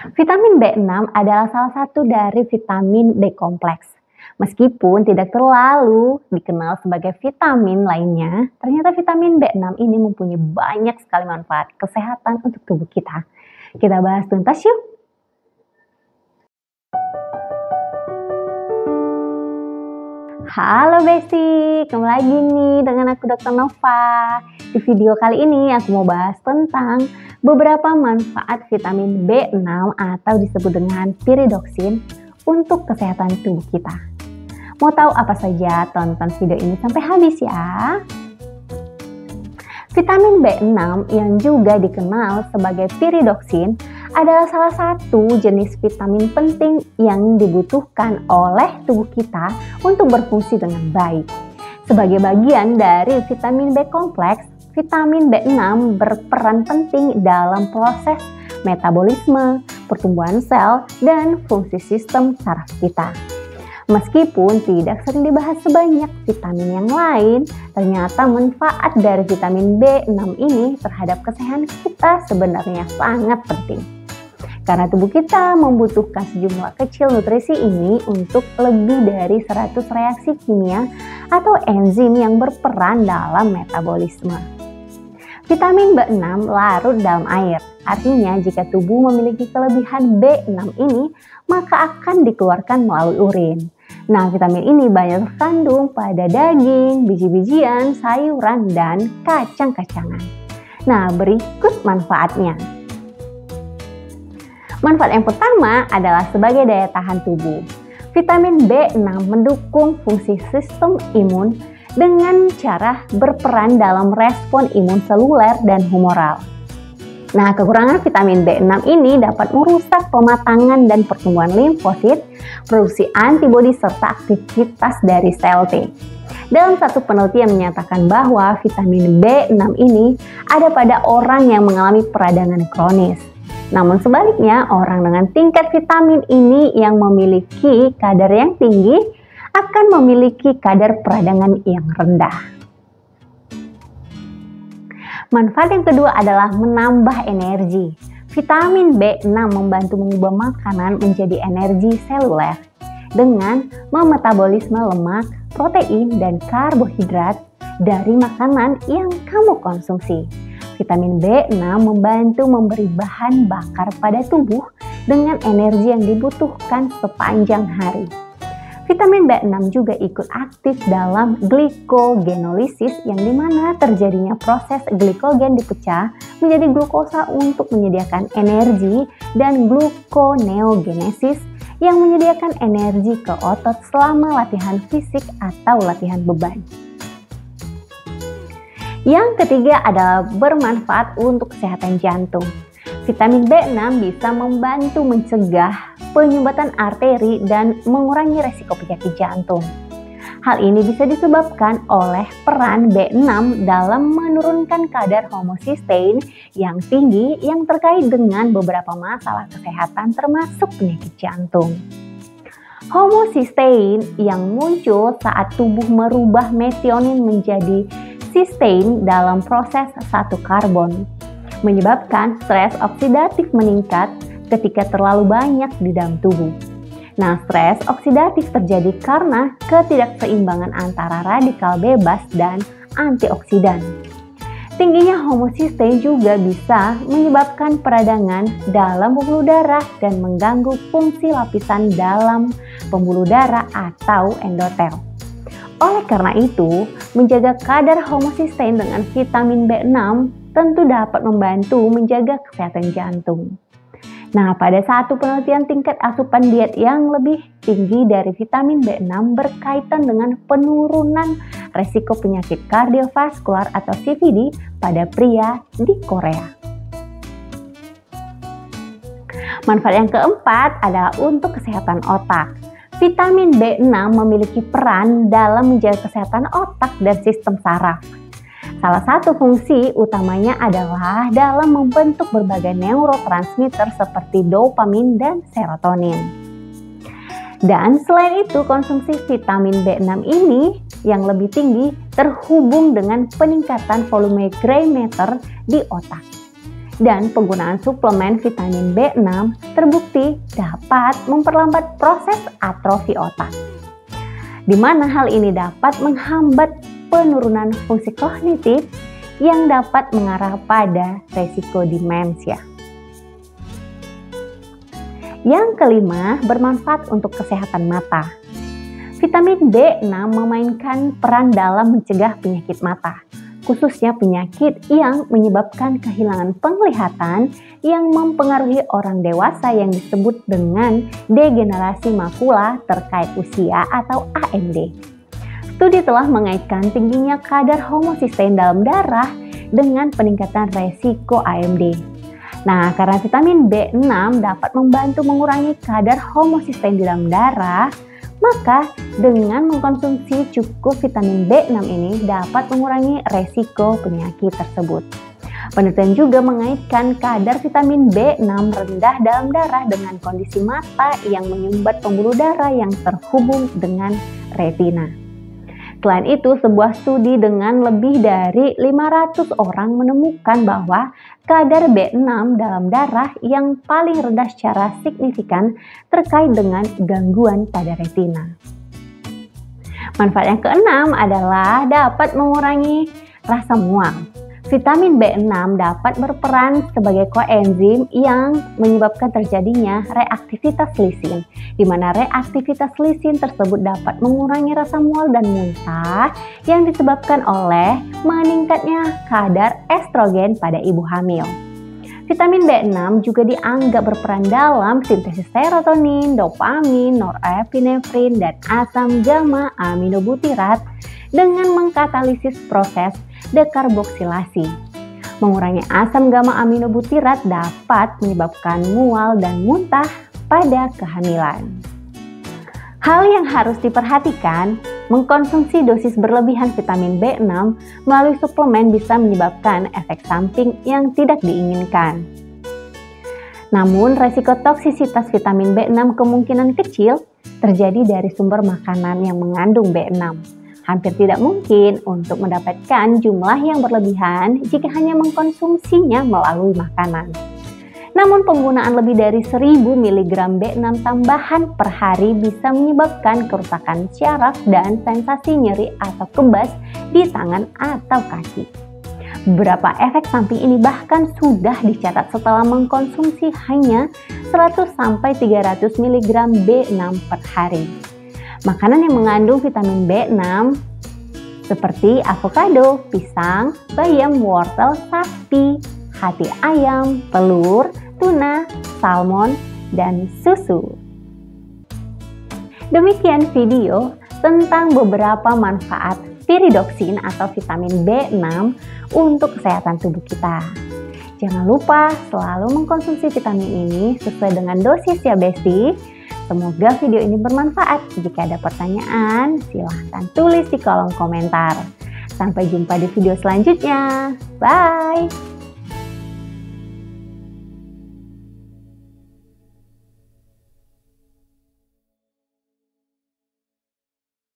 Vitamin B6 adalah salah satu dari vitamin B kompleks. Meskipun tidak terlalu dikenal sebagai vitamin lainnya, ternyata vitamin B6 ini mempunyai banyak sekali manfaat kesehatan untuk tubuh kita. Kita bahas tuntas yuk! Halo Besti, kembali lagi nih dengan aku Dr. Nova. Di video kali ini aku mau bahas tentang beberapa manfaat vitamin B6 atau disebut dengan piridoksin untuk kesehatan tubuh kita. Mau tahu apa saja? Tonton video ini sampai habis ya. Vitamin B6 yang juga dikenal sebagai piridoksin adalah salah satu jenis vitamin penting yang dibutuhkan oleh tubuh kita untuk berfungsi dengan baik. Sebagai bagian dari vitamin B kompleks, vitamin B6 berperan penting dalam proses metabolisme, pertumbuhan sel, dan fungsi sistem saraf kita. Meskipun tidak sering dibahas sebanyak vitamin yang lain, ternyata manfaat dari vitamin B6 ini terhadap kesehatan kita sebenarnya sangat penting. Karena tubuh kita membutuhkan sejumlah kecil nutrisi ini untuk lebih dari 100 reaksi kimia atau enzim yang berperan dalam metabolisme. Vitamin B6 larut dalam air, artinya jika tubuh memiliki kelebihan B6 ini, maka akan dikeluarkan melalui urin. Nah, vitamin ini banyak terkandung pada daging, biji-bijian, sayuran, dan kacang-kacangan. Nah, berikut manfaatnya. Manfaat yang pertama adalah sebagai daya tahan tubuh. Vitamin B6 mendukung fungsi sistem imun dengan cara berperan dalam respon imun seluler dan humoral. Nah, kekurangan vitamin B6 ini dapat merusak pematangan dan pertumbuhan limfosit, produksi antibodi serta aktivitas dari sel T. Dalam satu penelitian menyatakan bahwa vitamin B6 ini ada pada orang yang mengalami peradangan kronis. Namun sebaliknya, orang dengan tingkat vitamin ini yang memiliki kadar yang tinggi akan memiliki kadar peradangan yang rendah. Manfaat yang kedua adalah menambah energi. Vitamin B6 membantu mengubah makanan menjadi energi seluler dengan memetabolisme lemak, protein, dan karbohidrat dari makanan yang kamu konsumsi. Vitamin B6 membantu memberi bahan bakar pada tubuh dengan energi yang dibutuhkan sepanjang hari. Vitamin B6 juga ikut aktif dalam glikogenolisis yang dimana terjadinya proses glikogen dipecah menjadi glukosa untuk menyediakan energi dan gluconeogenesis yang menyediakan energi ke otot selama latihan fisik atau latihan beban. Yang ketiga adalah bermanfaat untuk kesehatan jantung. Vitamin B6 bisa membantu mencegah penyumbatan arteri dan mengurangi resiko penyakit jantung. Hal ini bisa disebabkan oleh peran B6 dalam menurunkan kadar homocysteine yang tinggi yang terkait dengan beberapa masalah kesehatan termasuk penyakit jantung. Homocysteine yang muncul saat tubuh merubah metionin menjadi cysteine dalam proses satu karbon, menyebabkan stres oksidatif meningkat ketika terlalu banyak di dalam tubuh. Nah, stres oksidatif terjadi karena ketidakseimbangan antara radikal bebas dan antioksidan. Tingginya homocysteine juga bisa menyebabkan peradangan dalam pembuluh darah dan mengganggu fungsi lapisan dalam pembuluh darah atau endotel. Oleh karena itu, menjaga kadar homocysteine dengan vitamin B6 tentu dapat membantu menjaga kesehatan jantung. Nah, pada satu penelitian tingkat asupan diet yang lebih tinggi dari vitamin B6 berkaitan dengan penurunan resiko penyakit kardiovaskular atau CVD pada pria di Korea. Manfaat yang keempat adalah untuk kesehatan otak. Vitamin B6 memiliki peran dalam menjaga kesehatan otak dan sistem saraf. Salah satu fungsi utamanya adalah dalam membentuk berbagai neurotransmitter seperti dopamin dan serotonin. Dan selain itu, konsumsi vitamin B6 ini yang lebih tinggi terhubung dengan peningkatan volume gray matter di otak. Dan penggunaan suplemen vitamin B6 terbukti dapat memperlambat proses atrofi otak, di mana hal ini dapat menghambat penurunan fungsi kognitif yang dapat mengarah pada resiko demensia. Yang kelima, bermanfaat untuk kesehatan mata. Vitamin B6 memainkan peran dalam mencegah penyakit mata, khususnya penyakit yang menyebabkan kehilangan penglihatan yang mempengaruhi orang dewasa yang disebut dengan degenerasi makula terkait usia atau AMD. Studi telah mengaitkan tingginya kadar homocysteine dalam darah dengan peningkatan resiko AMD. Nah, karena vitamin B6 dapat membantu mengurangi kadar homocysteine di dalam darah, maka dengan mengkonsumsi cukup vitamin B6 ini dapat mengurangi resiko penyakit tersebut. Penelitian juga mengaitkan kadar vitamin B6 rendah dalam darah dengan kondisi mata yang menyumbat pembuluh darah yang terhubung dengan retina. Selain itu, sebuah studi dengan lebih dari 500 orang menemukan bahwa kadar B6 dalam darah yang paling rendah secara signifikan terkait dengan gangguan pada retina. Manfaat yang keenam adalah dapat mengurangi rasa mual. Vitamin B6 dapat berperan sebagai koenzim yang menyebabkan terjadinya reaktivitas lisin, di mana reaktivitas lisin tersebut dapat mengurangi rasa mual dan muntah yang disebabkan oleh meningkatnya kadar estrogen pada ibu hamil. Vitamin B6 juga dianggap berperan dalam sintesis serotonin, dopamin, norepinefrin, dan asam gamma aminobutirat dengan mengkatalisis proses dekarboksilasi. Mengurangi asam gamma aminobutirat dapat menyebabkan mual dan muntah pada kehamilan. Hal yang harus diperhatikan, mengkonsumsi dosis berlebihan vitamin B6 melalui suplemen bisa menyebabkan efek samping yang tidak diinginkan. Namun, resiko toksisitas vitamin B6 kemungkinan kecil terjadi dari sumber makanan yang mengandung B6. Hampir tidak mungkin untuk mendapatkan jumlah yang berlebihan jika hanya mengkonsumsinya melalui makanan. Namun penggunaan lebih dari 1000 mg B6 tambahan per hari bisa menyebabkan kerusakan syaraf dan sensasi nyeri atau kebas di tangan atau kaki. Beberapa efek samping ini bahkan sudah dicatat setelah mengkonsumsi hanya 100-300 mg B6 per hari. Makanan yang mengandung vitamin B6 seperti avokado, pisang, bayam, wortel, sapi, hati ayam, telur, tuna, salmon, dan susu. Demikian video tentang beberapa manfaat piridoksin atau vitamin B6 untuk kesehatan tubuh kita. Jangan lupa selalu mengkonsumsi vitamin ini sesuai dengan dosis ya Besti. Semoga video ini bermanfaat. Jika ada pertanyaan, silahkan tulis di kolom komentar. Sampai jumpa di video selanjutnya. Bye!